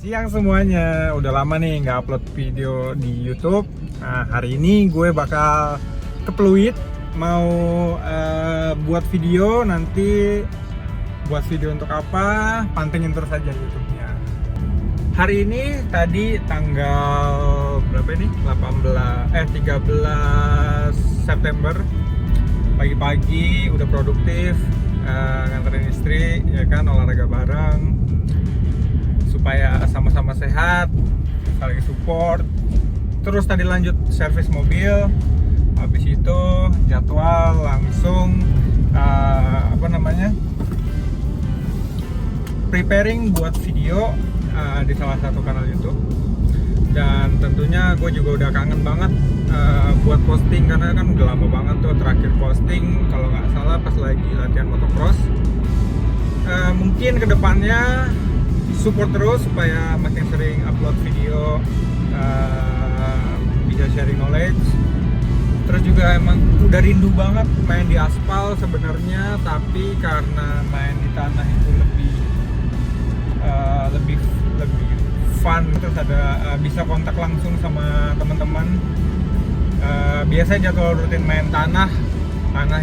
Siang semuanya, udah lama nih nggak upload video di YouTube. Nah, hari ini gue bakal ke Pluit mau buat video. Nanti buat video untuk apa? Pantengin terus aja YouTube-nya. Hari ini tadi tanggal berapa ini? 13 September. Pagi-pagi udah produktif, nganterin istri, ya kan, olahraga bareng supaya sama-sama sehat, saling support. Terus tadi lanjut servis mobil, habis itu jadwal langsung preparing buat video di salah satu kanal YouTube. Dan tentunya gue juga udah kangen banget buat posting, karena kan udah lama banget tuh terakhir posting, kalau nggak salah pas lagi latihan motocross. Mungkin kedepannya support terus supaya makin sering upload video, bisa sharing knowledge. Terus juga emang udah rindu banget main di aspal sebenarnya, tapi karena main di tanah itu lebih fun. Terus ada bisa kontak langsung sama teman-teman. Biasanya jadwal rutin main tanah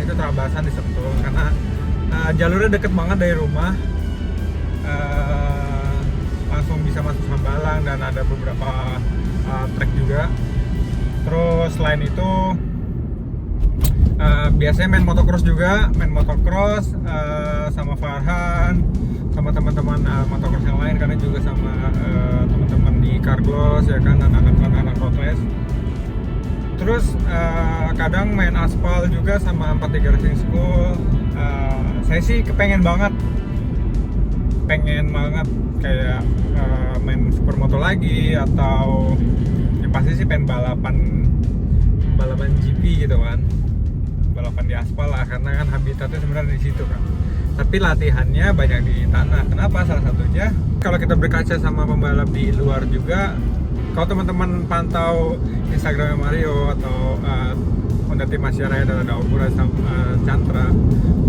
itu Trabasan di Sentul, karena jalurnya deket banget dari rumah. Langsung bisa masuk Hambalang dan ada beberapa trek juga. Terus selain itu biasanya main motocross juga, sama Farhan, sama teman-teman motocross yang lain, karena juga sama teman-teman di Carglass, ya kan, anak-anak road race. Terus kadang main aspal juga sama 43 Racing School. Saya sih pengen banget kayak main supermoto lagi, atau yang pasti sih pengen balapan GP gitu kan, balapan di aspal lah, karena kan habitatnya sebenarnya di situ kan. Tapi latihannya banyak di tanah. Kenapa? Salah satunya kalau kita berkaca sama pembalap di luar juga, kalau teman-teman pantau Instagramnya Mario atau Honda Team Asia Raya dan ada Augura sama Chantra,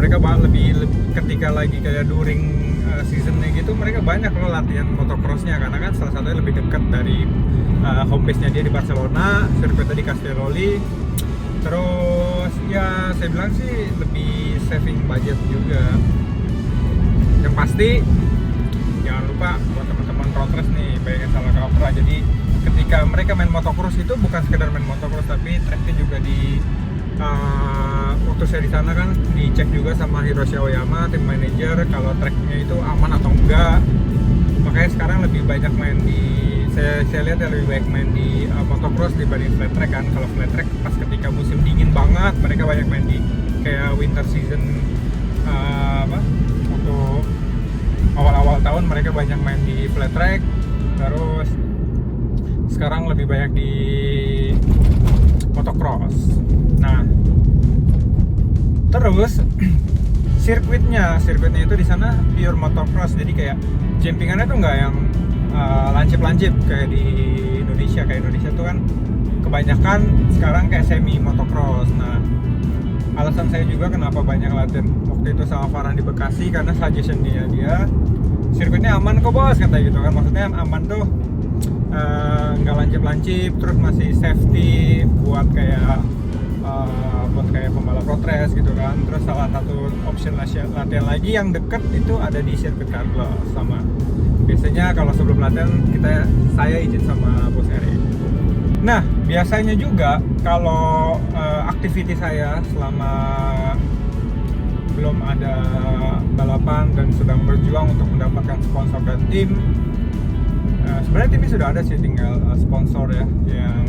mereka lebih ketika lagi kayak during seasonnya gitu, mereka banyak loh latihan motocrossnya, karena kan salah satunya lebih dekat dari home base-nya dia di Barcelona, sirkuitnya di Castelloli. Terus ya saya bilang sih lebih saving budget juga. Yang pasti jangan lupa buat teman-teman road race nih, bayangin salah kaprah. Jadi ketika mereka main motocross itu bukan sekedar main motocross, tapi tracknya juga di waktu saya di sana kan dicek juga sama Hiroshi Aoyama, tim manager, kalau tracknya itu aman atau enggak. Makanya sekarang lebih banyak main di, saya lihat ya, lebih banyak main di motocross dibanding flat track kan. Kalau flat track pas ketika musim dingin banget, mereka banyak main di kayak winter season, waktu awal-awal tahun mereka banyak main di flat track. Terus sekarang lebih banyak di motocross. Nah, terus sirkuitnya itu di sana pure motocross, jadi kayak jumpingannya tuh nggak yang lancip kayak di Indonesia. Kayak Indonesia tuh kan kebanyakan sekarang kayak semi motocross. Nah, alasan saya juga kenapa banyak latihan waktu itu sama Farhan di Bekasi, karena suggestion dia sirkuitnya aman kok bos, kata gitu kan. Maksudnya aman tuh nggak lancip, terus masih safety buat kayak pembalap road race gitu kan. Terus salah satu option latihan lagi yang deket itu ada di sirkuit Carglass. Sama biasanya kalau sebelum latihan saya izin sama bos Erik. Nah, biasanya juga kalau aktiviti saya selama belum ada balapan dan sedang berjuang untuk mendapatkan sponsor dan tim, sebenarnya timnya sudah ada sih, tinggal sponsor ya. Yang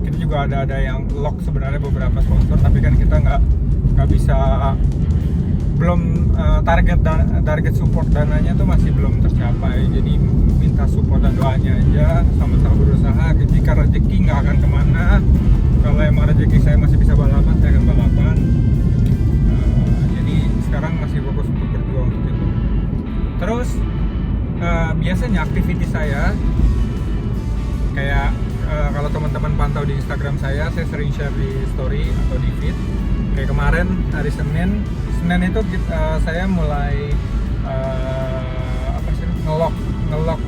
kita juga ada yang lock sebenarnya beberapa sponsor, tapi kan kita nggak bisa, belum target support dananya tuh masih belum tercapai. Jadi minta support dan doanya aja, sama-sama berusaha. Jika rezeki nggak akan kemana, kalau emang rezeki saya masih bisa balapan, saya akan balapan. Jadi sekarang masih fokus untuk berjuang untuk itu. Terus biasanya aktiviti saya kayak kalau teman-teman pantau di Instagram saya sering share di story atau di feed. Kayak kemarin hari Senin itu saya mulai ngelok nge-lock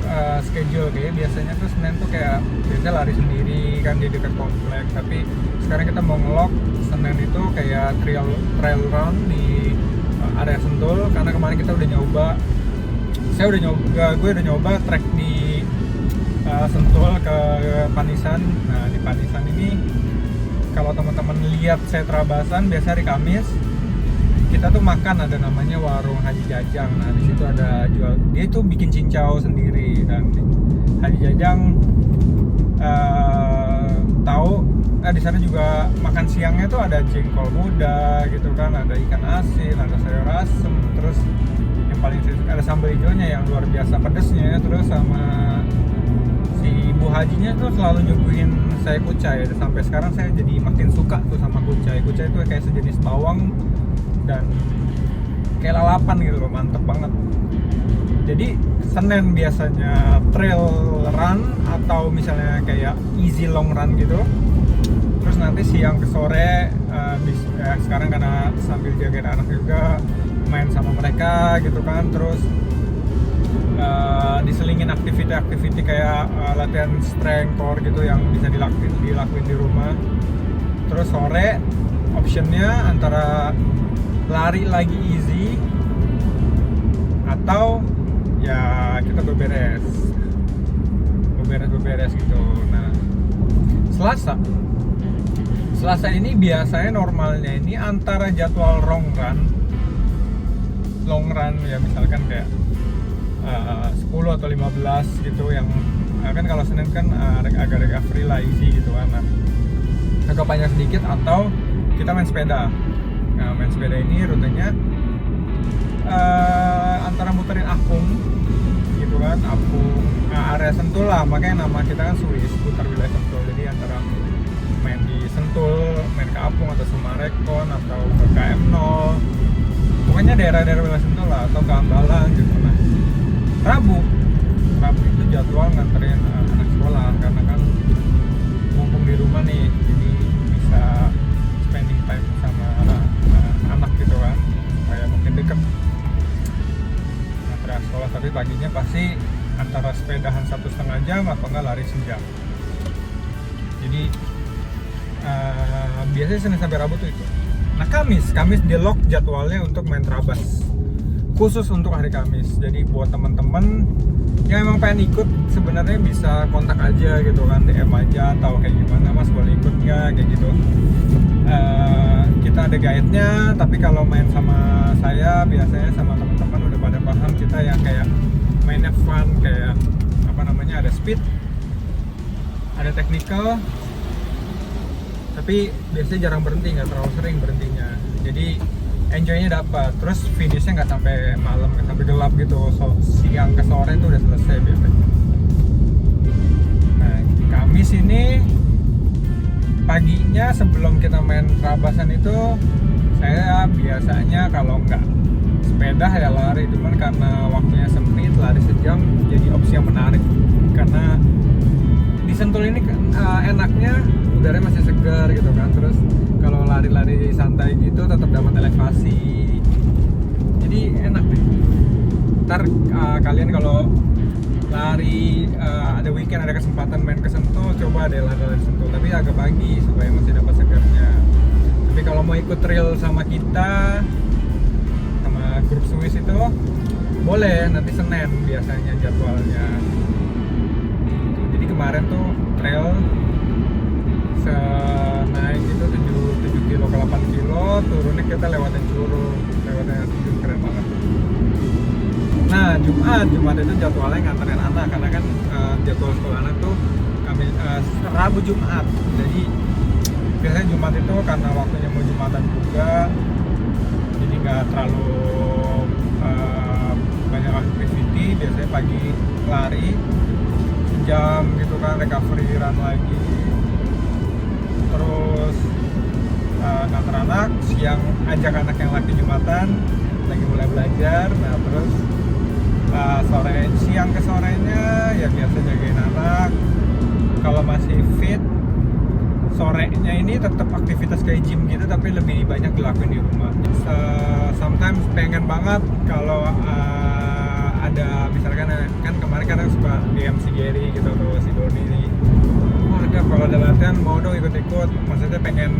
schedule kayak biasanya tuh Senin tuh kayak biasa lari sendiri kan di dekat komplek, tapi sekarang kita mau nge-lock Senin itu kayak trail run di area Sentul, karena kemarin kita udah nyoba, gue udah nyoba trek di Sentul ke Panisan. Nah di Panisan ini kalau teman-teman lihat saya terabasan, biasa hari Kamis kita tuh makan, ada namanya warung Haji Jajang. Nah di situ ada jual, dia tuh bikin cincau sendiri, dan Haji Jajang di sana juga makan siangnya tuh ada jengkol muda gitu kan, ada ikan asin, ada sayur asem, terus yang paling ada sambal hijaunya yang luar biasa pedesnya, terus sama si Bu Hajinya tuh selalu nyuguhin saya kucai. Sampai sekarang saya jadi makin suka tuh sama kucai. Kucai itu kayak sejenis bawang dan kayak lalapan gitu loh, mantep banget. Jadi Senin biasanya trail run atau misalnya kayak easy long run gitu. Terus nanti siang ke sore sekarang karena sambil jagain anak juga, main sama mereka gitu kan. Terus diselingin aktiviti kayak latihan strength core gitu yang bisa dilakuin di rumah. Terus sore optionnya antara lari lagi easy atau ya kita beberes gitu. Nah Selasa ini biasanya normalnya ini antara jadwal long run ya, misalkan kayak 10 atau 15 gitu, yang kan kalau Senin kan agak free lah, easy gitu kan. Nah, agak panjang sedikit, atau kita main sepeda. Nah main sepeda ini rutenya antara muterin Apung gitu kan, area Sentul lah, makanya nama kita kan Swiss, putar wilayah Sentul. Jadi antara main di Sentul, main ke Apung atau Sumarekon atau ke KM0, pokoknya daerah-daerah wilayah Sentul lah, atau ke Ambalang gitu. Nah Rabu itu jadwal nganterin anak sekolah, karena kan mumpung di rumah nih, jadi bisa spending time sama anak gitu kan, kayak mungkin deket nganterin sekolah. Tapi paginya pasti antara sepedahan 1,5 jam atau enggak lari sejam. Jadi biasanya Senin sampai Rabu tuh itu. Nah Kamis di lock jadwalnya untuk main Trabas, khusus untuk hari Kamis. Jadi buat teman-teman yang emang pengen ikut, sebenarnya bisa kontak aja gitu kan, DM aja atau kayak gimana, Mas boleh ikut nggak kayak gitu. Kita ada guide-nya, tapi kalau main sama saya biasanya sama teman-teman udah pada paham kita yang kayak mainnya fun, kayak apa namanya, ada speed, ada technical, tapi biasanya jarang berhenti, nggak terlalu sering berhentinya. Jadi enjoy-nya dapat, terus finishnya nggak sampai malam, nggak sampai gelap gitu. Siang ke sore itu udah selesai biasanya. Nah Kamis ini paginya sebelum kita main Trabasan itu, saya biasanya kalau nggak sepeda ya lari. Cuman karena waktunya sempit, lari sejam jadi opsi yang menarik, karena di Sentul ini enaknya udaranya masih segar gitu kan. Terus kalau lari-lari santai gitu tetap dapat elevasi, jadi enak deh. Ntar kalian kalau lari ada weekend, ada kesempatan main ke Sentul, coba deh lari Sentul, tapi agak pagi supaya masih dapat segarnya. Tapi kalau mau ikut trail sama kita, sama grup Swiss itu boleh, nanti Senin biasanya jadwalnya. Jadi kemarin tuh trail naik itu 7 kilo ke 8 kilo, turunnya kita lewatin Curug, lewatin Curug, keren banget. Nah Jumat itu jadwalnya nganterin anak, karena kan jadwal sekolah anak tuh kami Rabu Jumat. Jadi biasanya Jumat itu karena waktunya mau Jumatan juga, jadi nggak terlalu banyak activity. Biasanya pagi lari sejam gitu kan, recovery run lagi, terus nganter anak, siang ajak anak yang lagi Jumatan, lagi mulai belajar. Nah terus siang ke sorenya ya biasa jagain anak. Kalau masih fit, sorenya ini tetap aktivitas kayak gym gitu, tapi lebih banyak dilakuin di rumah. Sometimes pengen banget kalau ada misalkan kan kemarin kan suka DM si Gary gitu atau si Doni ini, oh ada kalau ada latihan mau dong ikut-ikut, maksudnya pengen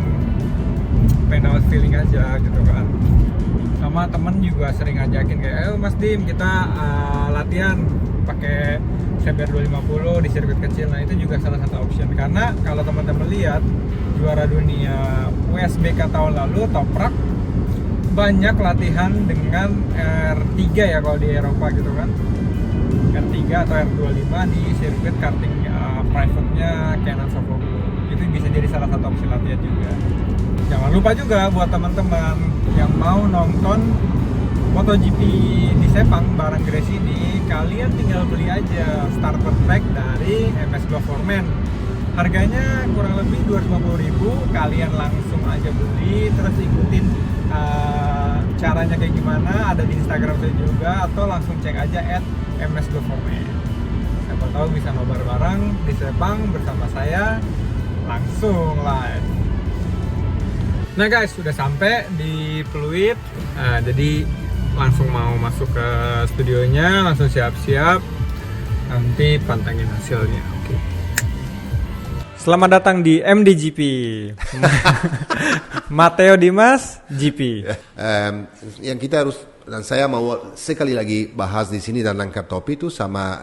dapat feeling aja gitu kan. Sama temen juga sering ngajakin kayak, ayo Mas Dim kita latihan pakai CBR 250 di sirkuit kecil. Nah itu juga salah satu option, karena kalau teman-teman lihat juara dunia WSBK tahun lalu Toprak banyak latihan dengan R3 ya kalau di Eropa gitu kan, R3 atau R25 di sirkuit karting private-nya Canon Sofoku. Itu bisa jadi salah satu opsi latihan juga. Jangan lupa juga buat teman-teman yang mau nonton MotoGP di Sepang bareng Grace ini, kalian tinggal beli aja starter pack dari MS Go Foreman. Harganya kurang lebih 250.000, kalian langsung aja beli, terus ikutin caranya kayak gimana, ada di Instagram saya juga, atau langsung cek aja @MSGoForman. Siapa tahu bisa nobar bareng di Sepang bersama saya langsung live. Nah guys, sudah sampai di Pluit, jadi langsung mau masuk ke studionya, langsung siap-siap, nanti pantengin hasilnya. Oke. Selamat datang di MDGP. Matteo Dimas GP. Yang kita harus, dan saya mau sekali lagi bahas di sini dan angkat topi itu sama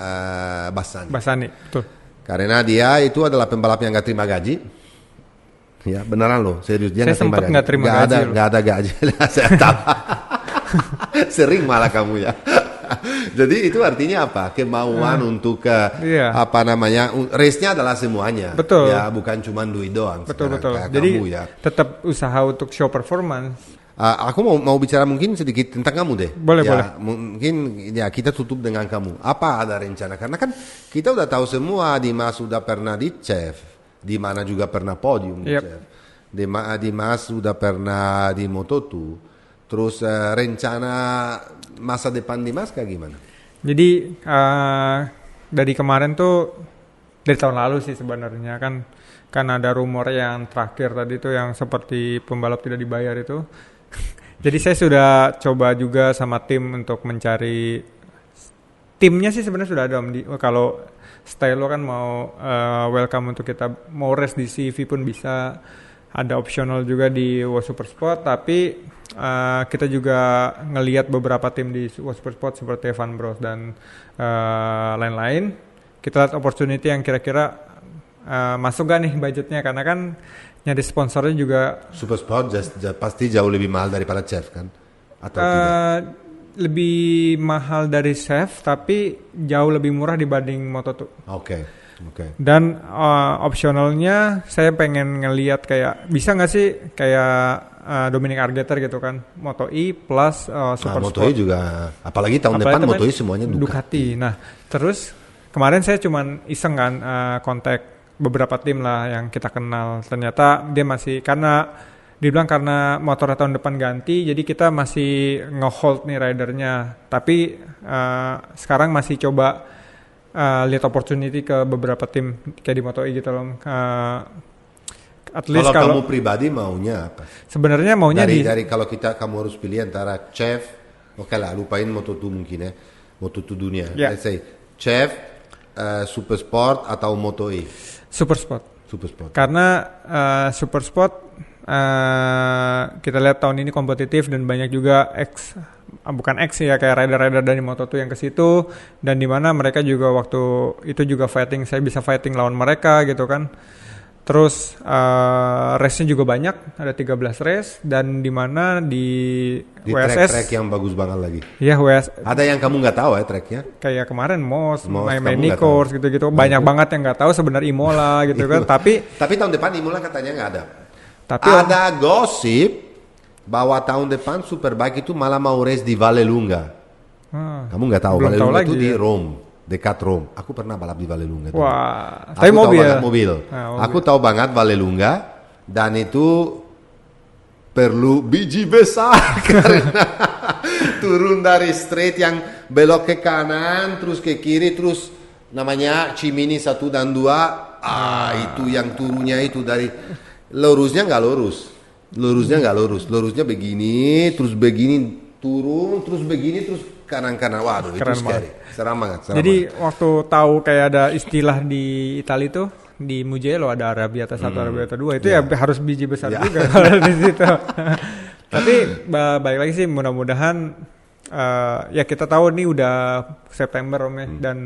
Bassani. Bassani, betul. Karena dia itu adalah pembalap yang nggak terima gaji. Ya beneran loh, serius dia nggak terima gaji. Nggak ada gaji. Saya tahu. Sering malah kamu ya. Jadi itu artinya apa? Kemauan untuk race-nya adalah semuanya. Betul. Ya bukan cuma duit doang. Betul. Jadi kamu, ya. Tetap usaha untuk show performance. Aku mau bicara mungkin sedikit tentang kamu deh. Boleh. Mungkin ya kita tutup dengan kamu. Apa ada rencana? Karena kan kita udah tahu semua, Dimas sudah pernah di Chef, di mana juga pernah podium di Chef. Dimas sudah pernah di Moto2. Terus rencana masa depan Dimas kayak gimana? Jadi dari kemarin tuh, dari tahun lalu sih sebenarnya kan ada rumor yang terakhir tadi tuh yang seperti pembalap tidak dibayar itu. Jadi saya sudah coba juga sama tim untuk mencari, timnya sih sebenarnya sudah ada Om. Kalau Stylo kan mau welcome untuk kita mau race di CV pun bisa, ada optional juga di World Super Sport, tapi kita juga ngelihat beberapa tim di World Super Sport seperti Evan Bros dan lain-lain. Kita lihat opportunity yang kira-kira masuk gak nih budgetnya, karena kan nyari sponsornya juga. Super Sport pasti jauh lebih mahal daripada Chef kan? Atau tidak? Lebih mahal dari Chef, tapi jauh lebih murah dibanding Moto2. Oke. Dan optionalnya saya pengen ngelihat kayak bisa nggak sih kayak Dominic Argeter gitu kan, Moto2 plus Super Sport. Moto2 juga, apalagi tahun depan Moto2 semuanya Ducati. Nah terus kemarin saya cuman iseng kan kontak beberapa tim lah yang kita kenal. Ternyata dia masih, karena dibilang karena motor tahun depan ganti, jadi kita masih nge-hold nih ridernya. Tapi sekarang masih coba lihat opportunity ke beberapa tim kayak di Moto2 gitu loh. At least kalau kamu pribadi maunya apa? Sebenarnya maunya dari kalau kamu harus pilih antara Chef, oke lah lupain Moto2 mungkin ya, Moto2 dunia. Let's say Chef, Super Sport atau Moto2? Super Sport. Karena Super Sport kita lihat tahun ini kompetitif dan banyak juga bukan ya kayak rider-rider dari Moto2 yang ke situ, dan di mana mereka juga waktu itu juga fighting, saya bisa fighting lawan mereka gitu kan. Terus race-nya juga banyak, ada 13 race, dan di mana di WSS track yang bagus banget lagi. Iya, WSS. Ada yang kamu nggak tahu ya tracknya? Kayak kemarin Mini Course gitu-gitu. Banyak banget yang nggak tahu sebenarnya Imola gitu kan. Tapi tahun depan Imola katanya nggak ada. Tapi ada gosip bahwa tahun depan Superbike itu malah mau race di Vallelunga. Kamu nggak tahu, Vallelunga itu di Rome, dekat Rome. Aku pernah balap di Vallelunga. Wah, tapi mobil. Aku tahu banget Vallelunga, dan itu perlu biji besar karena turun dari straight yang belok ke kanan, terus ke kiri, terus namanya Cimini 1 dan 2. Itu yang turunnya itu dari lurusnya nggak lurusnya begini, terus begini turun, terus begini, terus kanan-kanan. Waduh, itu Keren scary. Seram banget. Jadi waktu tahu kayak ada istilah di Italia tuh di Mugello ada Arrabbiata 1, Arrabbiata 2 itu ya harus biji besar juga kalau di situ. Tapi balik lagi sih mudah-mudahan ya kita tahu nih udah September Om ya, dan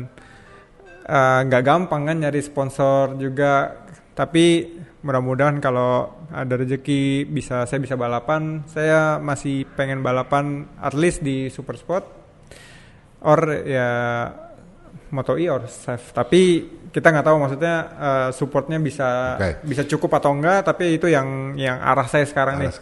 nggak gampang kan nyari sponsor juga. Tapi mudah-mudahan kalau ada rezeki saya bisa balapan. Saya masih pengen balapan at least di Super Sport or ya Moto E or SAF. Tapi kita nggak tahu maksudnya supportnya bisa cukup atau enggak. Tapi itu yang arah saya sekarang nih.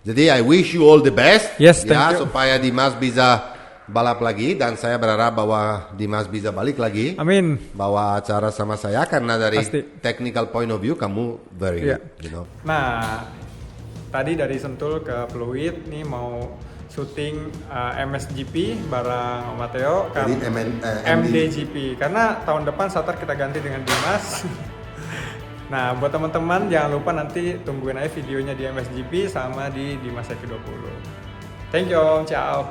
Jadi I wish you all the best. Yes, thank you. Supaya Dimas bisa balap lagi, dan saya berharap bahwa Dimas bisa balik lagi. Amin. Bawa acara sama saya karena dari Pasti. technical point of view kamu very good, you know. Nah, tadi dari Sentul ke Pluit nih mau syuting MSGP bareng Matteo kan, Jadi MDGP karena tahun depan starter kita ganti dengan Dimas. Nah, buat teman-teman jangan lupa nanti tungguin aja videonya di MSGP sama di Dimas F20. Thank you Om, ciao.